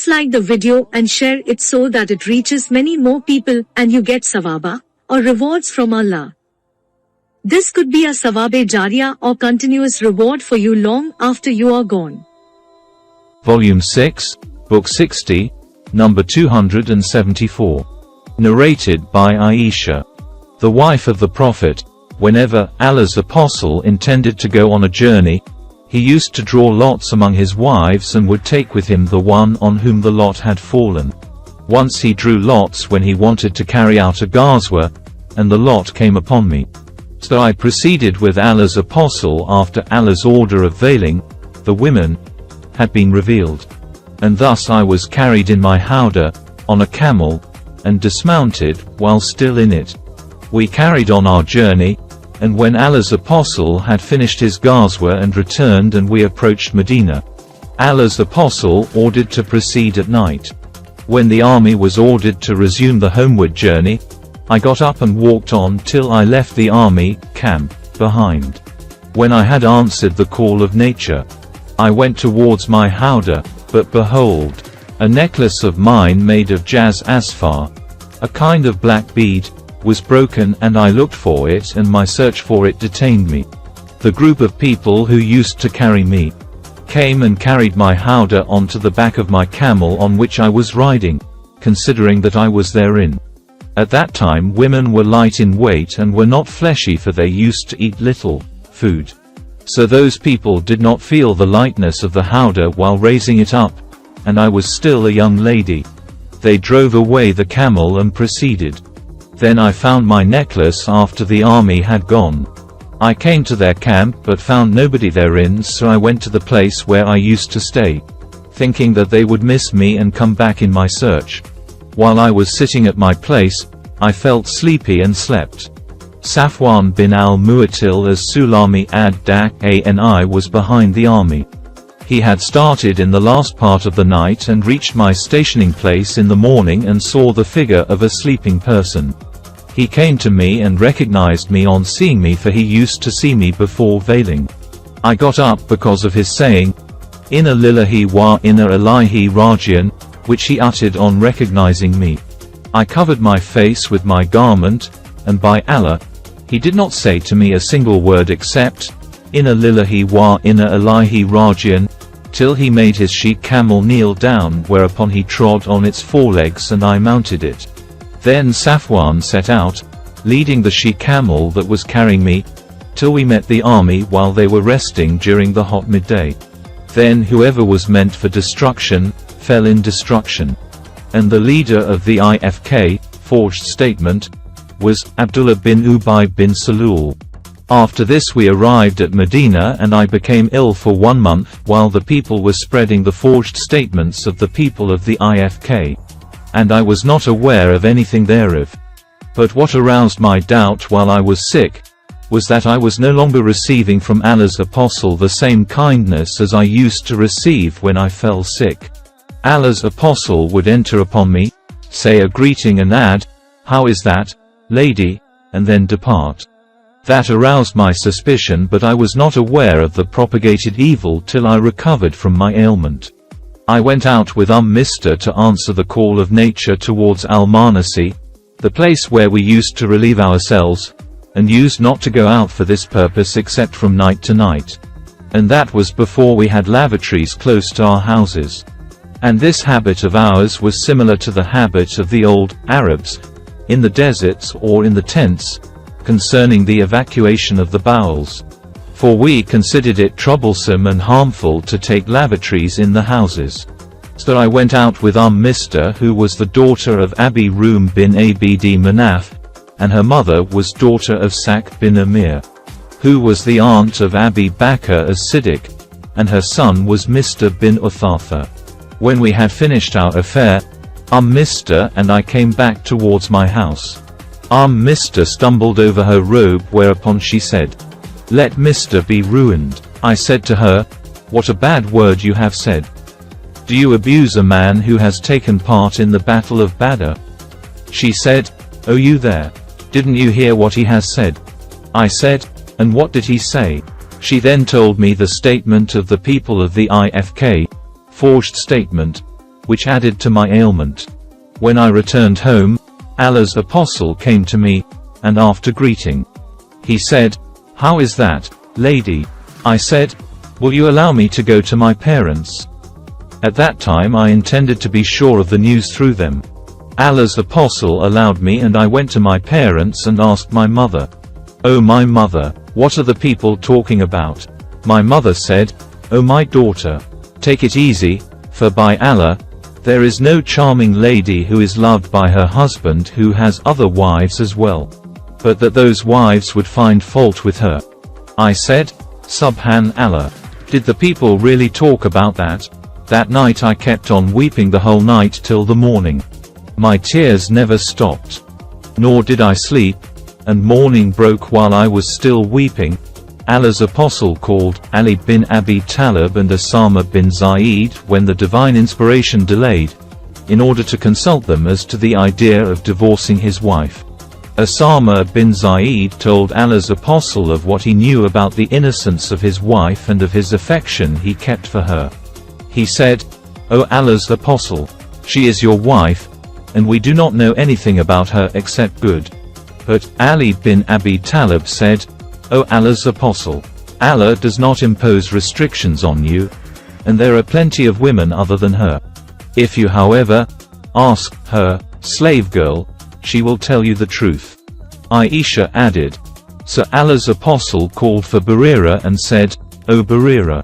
Please like the video and share it so that it reaches many more people and you get sawaba, or rewards from Allah. This could be a sawabe jariyah or continuous reward for you long after you are gone. Volume 6, Book 60, number 274. Narrated by Aisha, the wife of the Prophet. Whenever Allah's apostle intended to go on a journey, he used to draw lots among his wives and would take with him the one on whom the lot had fallen. Once he drew lots when he wanted to carry out a ghazwa, and the lot came upon me. So I proceeded with Allah's apostle after Allah's order of veiling, the women, had been revealed. And thus I was carried in my howdah, on a camel, and dismounted, while still in it. We carried on our journey, and when Allah's apostle had finished his ghazwa and returned and we approached Medina, Allah's apostle ordered to proceed at night. When the army was ordered to resume the homeward journey, I got up and walked on till I left the army camp behind. When I had answered the call of nature, I went towards my howdah, but behold, a necklace of mine made of jaz asfar, a kind of black bead, was broken, and I looked for it, and my search for it detained me. The group of people who used to carry me came and carried my howdah onto the back of my camel on which I was riding, considering that I was therein. At that time women were light in weight and were not fleshy, for they used to eat little food. So those people did not feel the lightness of the howdah while raising it up, and I was still a young lady. They drove away the camel and proceeded. Then I found my necklace after the army had gone. I came to their camp but found nobody therein, so I went to the place where I used to stay, thinking that they would miss me and come back in my search. While I was sitting at my place, I felt sleepy and slept. Safwan bin al-Mu'attil as Sulami ad-Da'ani was behind the army. He had started in the last part of the night and reached my stationing place in the morning and saw the figure of a sleeping person. He came to me and recognized me on seeing me, for he used to see me before veiling. I got up because of his saying, "Inna lillahi wa inna ilaihi raji'un," which he uttered on recognizing me. I covered my face with my garment, and by Allah, he did not say to me a single word except, "Inna lillahi wa inna ilaihi raji'un," till he made his she-camel kneel down, whereupon he trod on its forelegs and I mounted it. Then Safwan set out, leading the she-camel that was carrying me, till we met the army while they were resting during the hot midday. Then whoever was meant for destruction, fell in destruction. And the leader of the IFK, forged statement, was Abdullah bin Ubay bin Salul. After this we arrived at Medina and I became ill for 1 month while the people were spreading the forged statements of the people of the IFK. And I was not aware of anything thereof. But what aroused my doubt while I was sick, was that I was no longer receiving from Allah's apostle the same kindness as I used to receive when I fell sick. Allah's apostle would enter upon me, say a greeting and add, "How is that, lady?" and then depart. That aroused my suspicion, but I was not aware of the propagated evil till I recovered from my ailment. I went out with Mr. to answer the call of nature towards Al-Manasi, the place where we used to relieve ourselves, and used not to go out for this purpose except from night to night. And that was before we had lavatories close to our houses. And this habit of ours was similar to the habit of the old Arabs, in the deserts or in the tents, concerning the evacuation of the bowels. For we considered it troublesome and harmful to take lavatories in the houses. So I went out with Mr., who was the daughter of Abi Rum bin Abd Manaf, and her mother was daughter of Sak bin Amir, who was the aunt of Abi Bakr as Siddiq, and her son was Mr. bin Uthatha. When we had finished our affair, Mr. and I came back towards my house. Mr. stumbled over her robe, whereupon she said, "Let Mr. be ruined." I said to her, "What a bad word you have said. Do you abuse a man who has taken part in the battle of Badr?" She said, "Oh, you there? Didn't you hear what he has said?" I said, "And what did he say?" She then told me the statement of the people of the IFK, forged statement, which added to my ailment. When I returned home, Allah's apostle came to me, and after greeting, he said, "How is that, lady?" I said, "Will you allow me to go to my parents?" At that time I intended to be sure of the news through them. Allah's apostle allowed me, and I went to my parents and asked my mother, "Oh my mother, what are the people talking about?" My mother said, "Oh my daughter, take it easy, for by Allah, there is no charming lady who is loved by her husband who has other wives as well, but that those wives would find fault with her." I said, "Subhan Allah. Did the people really talk about that?" That night I kept on weeping the whole night till the morning. My tears never stopped. Nor did I sleep, and morning broke while I was still weeping. Allah's apostle called Ali bin Abi Talib and Osama bin Zaid when the divine inspiration delayed, in order to consult them as to the idea of divorcing his wife. Osama bin Zaid told Allah's apostle of what he knew about the innocence of his wife and of his affection he kept for her. He said, "O Allah's apostle, she is your wife, and we do not know anything about her except good." But Ali bin Abi Talib said, "O Allah's apostle, Allah does not impose restrictions on you, and there are plenty of women other than her. If you however ask her, slave girl, she will tell you the truth." Aisha added, "So Allah's apostle called for Barira and said, 'O Barira,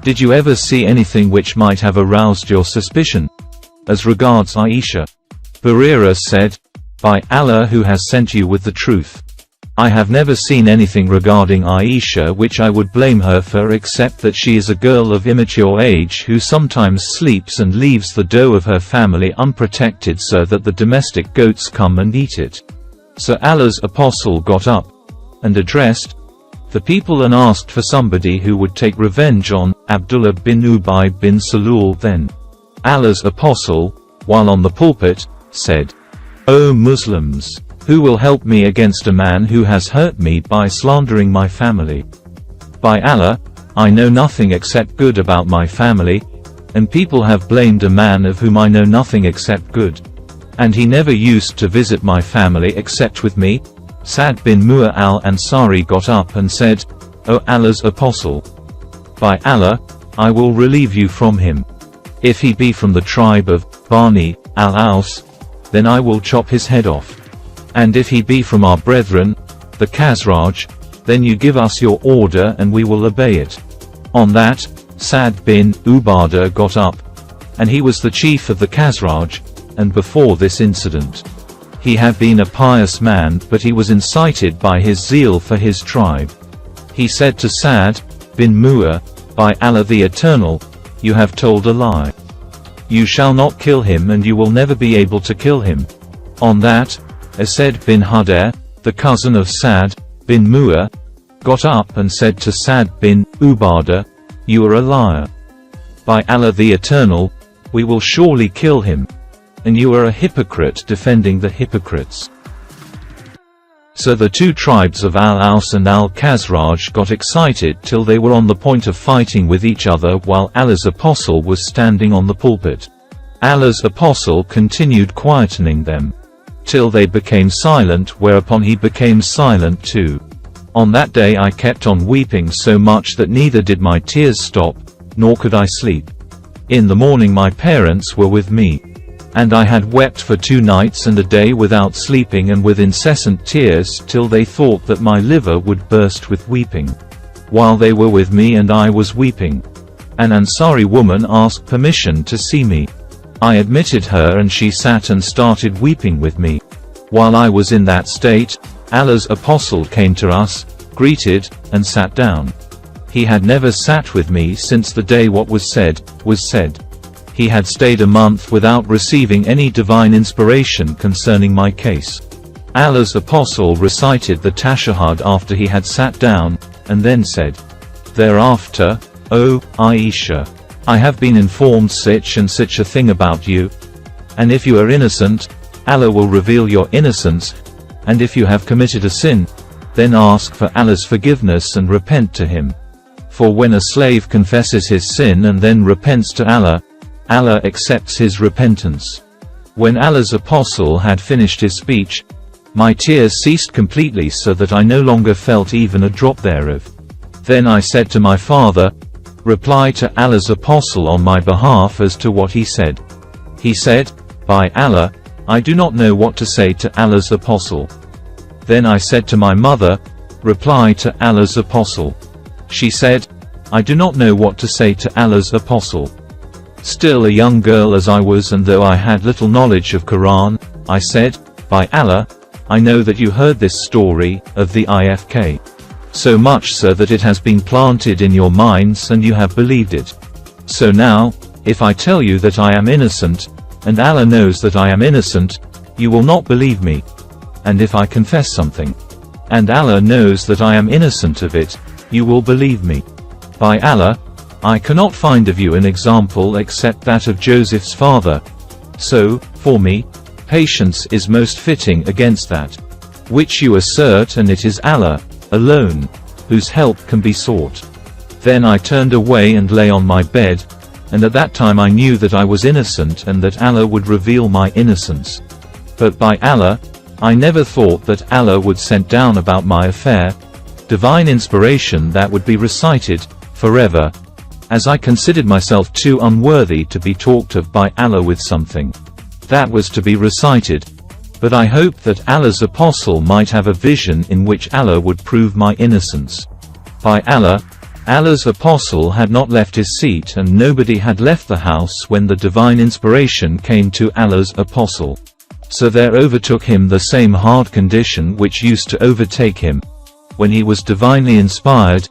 did you ever see anything which might have aroused your suspicion?' As regards Aisha, Barira said, 'By Allah who has sent you with the truth, I have never seen anything regarding Aisha which I would blame her for except that she is a girl of immature age who sometimes sleeps and leaves the dough of her family unprotected so that the domestic goats come and eat it.'" So Allah's apostle got up, and addressed the people and asked for somebody who would take revenge on Abdullah bin Ubay bin Salul. Then Allah's apostle, while on the pulpit, said, "O Muslims, who will help me against a man who has hurt me by slandering my family? By Allah, I know nothing except good about my family, and people have blamed a man of whom I know nothing except good. And he never used to visit my family except with me." Sa'd bin Mu'a al-Ansari got up and said, "O Allah's apostle, by Allah, I will relieve you from him. If he be from the tribe of Bani al-Aus, then I will chop his head off. And if he be from our brethren, the Khazraj, then you give us your order and we will obey it." On that, Sa'd bin Ubadah got up, and he was the chief of the Khazraj, and before this incident, he had been a pious man, but he was incited by his zeal for his tribe. He said to Sa'd bin Mu'a, "By Allah the Eternal, you have told a lie. You shall not kill him and you will never be able to kill him." On that, Asad bin Hudair, the cousin of Sa'd bin Mu'a, got up and said to Sa'd bin Ubadah, "You are a liar. By Allah the Eternal, we will surely kill him. And you are a hypocrite defending the hypocrites." So the two tribes of Al-Aus and Al-Khazraj got excited till they were on the point of fighting with each other while Allah's apostle was standing on the pulpit. Allah's apostle continued quietening them, till they became silent, whereupon he became silent too. On that day I kept on weeping so much that neither did my tears stop, nor could I sleep. In the morning my parents were with me, and I had wept for 2 nights and a day without sleeping and with incessant tears till they thought that my liver would burst with weeping, while they were with me and I was weeping. An Ansari woman asked permission to see me. I admitted her and she sat and started weeping with me. While I was in that state, Allah's apostle came to us, greeted, and sat down. He had never sat with me since the day what was said. He had stayed a month without receiving any divine inspiration concerning my case. Allah's apostle recited the Tashahhud after he had sat down, and then said, "Thereafter, O Aisha, I have been informed such and such a thing about you. And if you are innocent, Allah will reveal your innocence, and if you have committed a sin, then ask for Allah's forgiveness and repent to him. For when a slave confesses his sin and then repents to Allah, Allah accepts his repentance. When Allah's apostle had finished his speech, my tears ceased completely so that I no longer felt even a drop thereof. Then I said to my father, reply to Allah's apostle on my behalf as to what he said. He said, by Allah, I do not know what to say to Allah's apostle. Then I said to my mother, reply to Allah's apostle. She said, I do not know what to say to Allah's apostle. Still a young girl as I was, and though I had little knowledge of Quran, I said, by Allah, I know that you heard this story of the IFK. So much so that it has been planted in your minds and you have believed it. So now, if I tell you that I am innocent, and Allah knows that I am innocent, you will not believe me. And if I confess something, and Allah knows that I am innocent of it, you will believe me. By Allah, I cannot find of you an example except that of Joseph's father. So, for me, patience is most fitting against that which you assert, and it is Allah alone whose help can be sought. Then I turned away and lay on my bed, and at that time I knew that I was innocent and that Allah would reveal my innocence. But by Allah, I never thought that Allah would send down about my affair divine inspiration that would be recited forever, as I considered myself too unworthy to be talked of by Allah with something that was to be recited. But I hoped that Allah's apostle might have a vision in which Allah would prove my innocence. By Allah, Allah's apostle had not left his seat and nobody had left the house when the divine inspiration came to Allah's apostle. So there overtook him the same hard condition which used to overtake him when he was divinely inspired,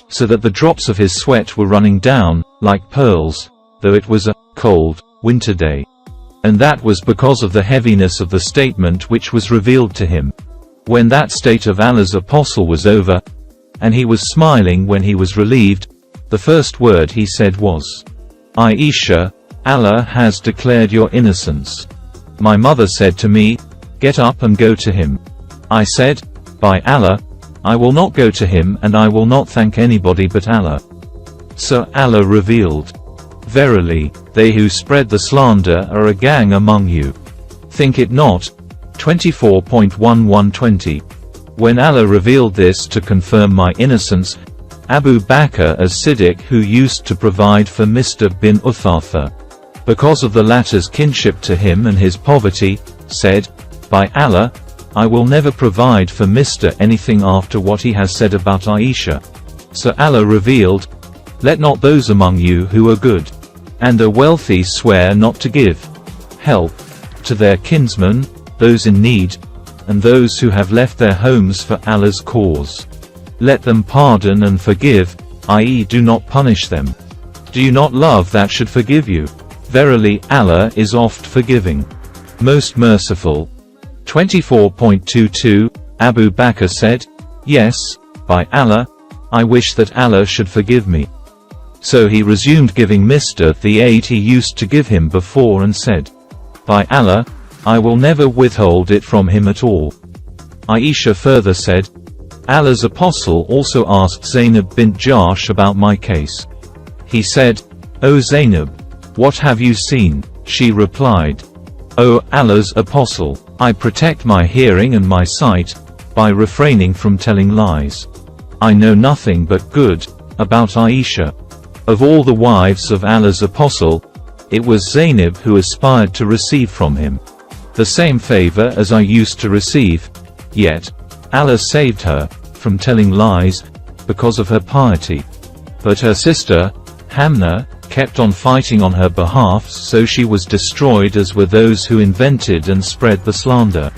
so that the drops of his sweat were running down, like pearls, though it was a cold winter day. And that was because of the heaviness of the statement which was revealed to him. When that state of Allah's apostle was over, and he was smiling when he was relieved, the first word he said was, Aisha, Allah has declared your innocence. My mother said to me, get up and go to him. I said, by Allah, I will not go to him and I will not thank anybody but Allah. So Allah revealed, verily, they who spread the slander are a gang among you. Think it not. 24.1120. When Allah revealed this to confirm my innocence, Abu Bakr as-Siddiq, who used to provide for Mr. bin Uthatha, because of the latter's kinship to him and his poverty, said, by Allah, I will never provide for Mr. anything after what he has said about Aisha. So Allah revealed, let not those among you who are good and are wealthy swear not to give help to their kinsmen, those in need, and those who have left their homes for Allah's cause. Let them pardon and forgive, i.e. do not punish them. Do you not love that should forgive you? Verily Allah is oft forgiving, most merciful. 24.22, Abu Bakr said, yes, by Allah, I wish that Allah should forgive me. So he resumed giving Mr. the aid he used to give him before and said, by Allah, I will never withhold it from him at all. Aisha further said, Allah's apostle also asked Zainab bint Jahsh about my case. He said, O Zainab, what have you seen? She replied, O Allah's apostle, I protect my hearing and my sight by refraining from telling lies. I know nothing but good about Aisha. Of all the wives of Allah's apostle, it was Zainab who aspired to receive from him the same favor as I used to receive, yet Allah saved her from telling lies because of her piety. But her sister, Hamna, kept on fighting on her behalf, so she was destroyed, as were those who invented and spread the slander.